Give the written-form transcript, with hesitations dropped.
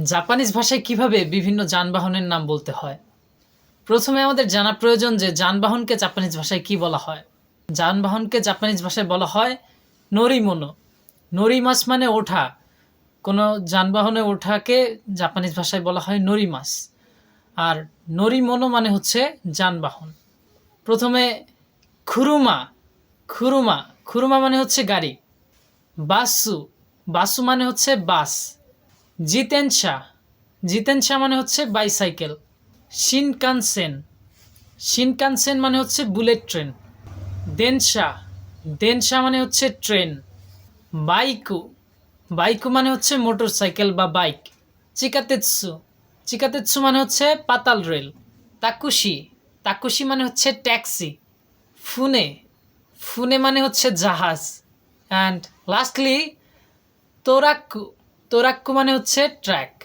Japanese ভাষায় কিভাবে বিভিন্ন যানবাহনের নাম বলতে হয়? প্রথমে আমাদের জানা প্রয়োজন যে যানবাহনকে জাপানিজ ভাষায় কি বলা হয়। যানবাহনকে জাপানিজ ভাষায় বলা হয় নরিমোনো। নরিমাস মানে ওঠা। কোনো যানবাহনে ওঠাকে জাপানিজ ভাষায় বলা হয় নরিমাস। আর নরিমোনো মানে হচ্ছে যানবাহন। প্রথমে খুরুমা। খুরুমা খুরুমা মানে হচ্ছে গাড়ি। বাসু। বাসু মানে হচ্ছে বাস। জিতেনশা। জিতেনশা মানে হচ্ছে বাইসাইকেল। শিনকানসেন। শিনকানসেন মানে হচ্ছে বুলেট ট্রেন। দেনশা। দেনশা মানে হচ্ছে ট্রেন। বাইকু। বাইকু মানে হচ্ছে মোটর সাইকেল বা বাইক। চিকাতেৎসু। চিকাতেৎসু মানে হচ্ছে পাতাল রেল। তাকুশি। তাকুশি মানে হচ্ছে ট্যাক্সি। ফুনে। ফুনে মানে হচ্ছে জাহাজ। And lastly তোরাক্কু। তোরাক্কু মানে হচ্ছে ট্র্যাক।